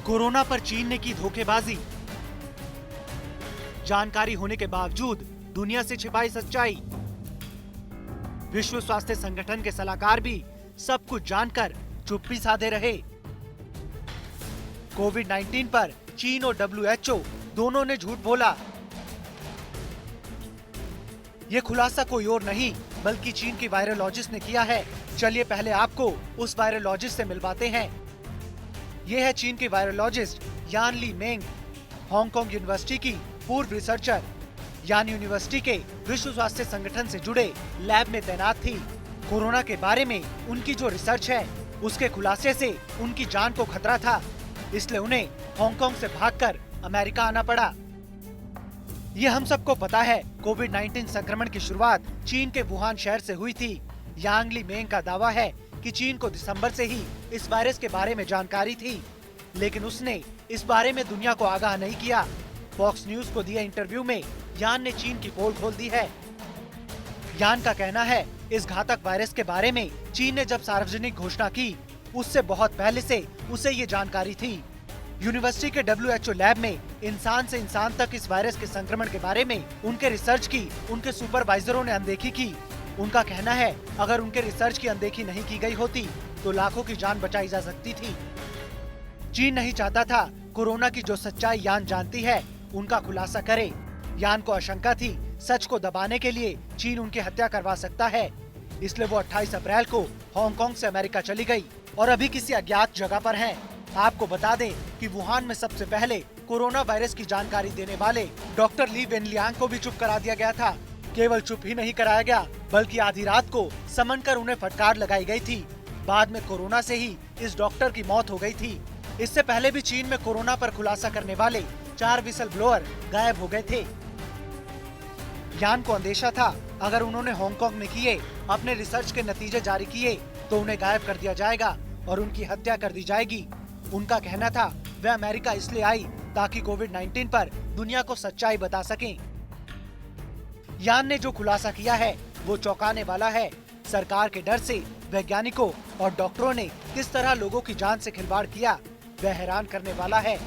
Corona पर चीन ने की धोखेबाजी। जानकारी होने के बावजूद दुनिया से छिपाई सच्चाई। विश्व स्वास्थ्य संगठन के सलाहकार भी सब कुछ जानकर चुप्पी साधे रहे। कोविड-19 पर चीन और डब्ल्यूएचओ दोनों ने झूठ बोला। ये खुलासा कोई और नहीं बल्कि चीन की वायरोलॉजिस्ट ने किया है। चलिए पहले आपको उस वायरोलॉजिस्ट से मिलवाते हैं। ये है चीन की वायरोलॉजिस्ट यान ली मेंग, हांगकांग यूनिवर्सिटी की पूर्व रिसर्चर। यान यूनिवर्सिटी के विश्व स्वास्थ्य संगठन से जुड़े लैब में तैनात थी। कोरोना के बारे में उनकी जो रिसर्च है उसके खुलासे से उनकी जान को खतरा था, इसलिए उन्हें हांगकांग से भागकर अमेरिका आना पड़ा। ये हम सबको पता है, कोविड-19 संक्रमण की शुरुआत चीन के वुहान शहर से हुई थी। यांग ली मेंग का दावा है कि चीन को दिसंबर से ही इस वायरस के बारे में जानकारी थी, लेकिन उसने इस बारे में दुनिया को आगाह नहीं किया। फॉक्स न्यूज को दिए इंटरव्यू में यान ने चीन की पोल खोल दी है। यान का कहना है इस घातक वायरस के बारे में चीन ने जब सार्वजनिक घोषणा की उससे बहुत पहले से उसे ये जानकारी थी। यूनिवर्सिटी के डब्ल्यूएचओ लैब में इंसान से इंसान तक इस वायरस के संक्रमण के बारे में उनके रिसर्च की उनके सुपरवाइजरों ने अनदेखी की। उनका कहना है अगर उनके रिसर्च की अनदेखी नहीं की गई होती तो लाखों की जान बचाई जा सकती थी। चीन नहीं चाहता था कोरोना की जो सच्चाई यान जानती है उनका खुलासा करे। यान को आशंका थी सच को दबाने के लिए चीन उनकी हत्या करवा सकता है, इसलिए वो 28 अप्रैल को हांगकांग से अमेरिका चली गई और अभी किसी अज्ञात जगह पर हैं। आपको बता दें कि वुहान में सबसे पहले कोरोना वायरस की जानकारी देने वाले डॉक्टर ली वेनलियांग को भी चुप करा दिया गया था। केवल चुप ही नहीं कराया गया बल्कि आधी रात को समन कर उन्हें फटकार लगाई गई थी। बाद में कोरोना से ही इस डॉक्टर की मौत हो गई थी। इससे पहले भी चीन में कोरोना पर खुलासा करने वाले 4 विसल ब्लोअर गायब हो गए थे। यान को अंदेशा था अगर उन्होंने हांगकांग में किए अपने रिसर्च के नतीजे जारी किए तो उन्हें गायब कर दिया जाएगा और उनकी हत्या कर दी जाएगी। उनका कहना था वे अमेरिका इसलिए आई ताकि कोविड-19 पर दुनिया को सच्चाई बता सकें। यान ने जो खुलासा किया है वो चौंकाने वाला है। सरकार के डर से वैज्ञानिकों और डॉक्टरों ने किस तरह लोगों की जान से खिलवाड़ किया वह हैरान करने वाला है।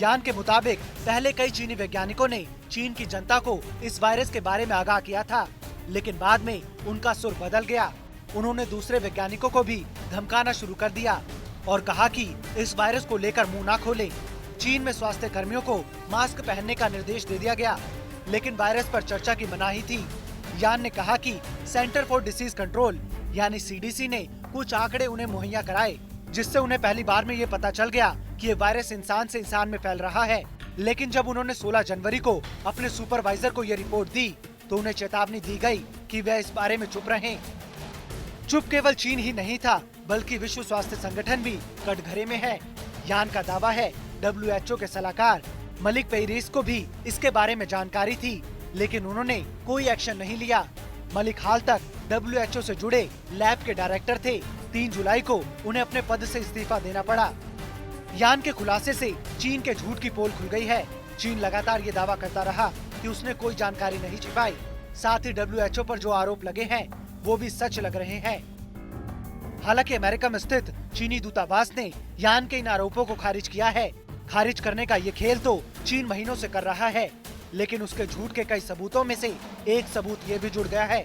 यान के मुताबिक पहले कई चीनी वैज्ञानिकों ने चीन की जनता को इस वायरस के बारे में आगाह किया था, लेकिन बाद में उनका सुर बदल गया। उन्होंने दूसरे वैज्ञानिकों को भी धमकाना शुरू कर दिया और कहा कि इस वायरस को लेकर मुंह ना खोलें। चीन में स्वास्थ्य कर्मियों को मास्क पहनने का निर्देश दे दिया गया, लेकिन वायरस पर चर्चा की मनाही थी। यान ने कहा कि सेंटर फॉर डिसीज कंट्रोल यानी सीडीसी ने कुछ आंकड़े उन्हें मुहैया कराए, जिससे उन्हें पहली बार में ये पता चल गया कि ये वायरस इंसान से इंसान में फैल रहा है। लेकिन जब उन्होंने 16 जनवरी को अपने सुपरवाइजर को ये रिपोर्ट दी तो उन्हें चेतावनी दी गई कि वह इस बारे में चुप रहें। चुप केवल चीन ही नहीं था बल्कि विश्व स्वास्थ्य संगठन भी कटघरे में है। यान का दावा है डब्ल्यूएचओ के सलाहकार मलिक पेरिस को भी इसके बारे में जानकारी थी, लेकिन उन्होंने कोई एक्शन नहीं लिया। मलिक हाल तक डब्ल्यूएचओ से जुड़े लैब के डायरेक्टर थे। 3 जुलाई को उन्हें अपने पद से इस्तीफा देना पड़ा। यान के खुलासे से चीन के झूठ की पोल खुल गई है। चीन लगातार ये दावा करता रहा कि उसने कोई जानकारी नहीं छिपाई। साथ ही डब्ल्यूएचओ पर जो आरोप लगे हैं वो भी सच लग रहे हैं। हालांकि अमेरिका में स्थित चीनी दूतावास ने यान के इन आरोपों को खारिज किया है। खारिज करने का ये खेल तो चीन महीनों से कर रहा है, लेकिन उसके झूठ के कई सबूतों में से एक सबूत ये भी जुड़ गया है।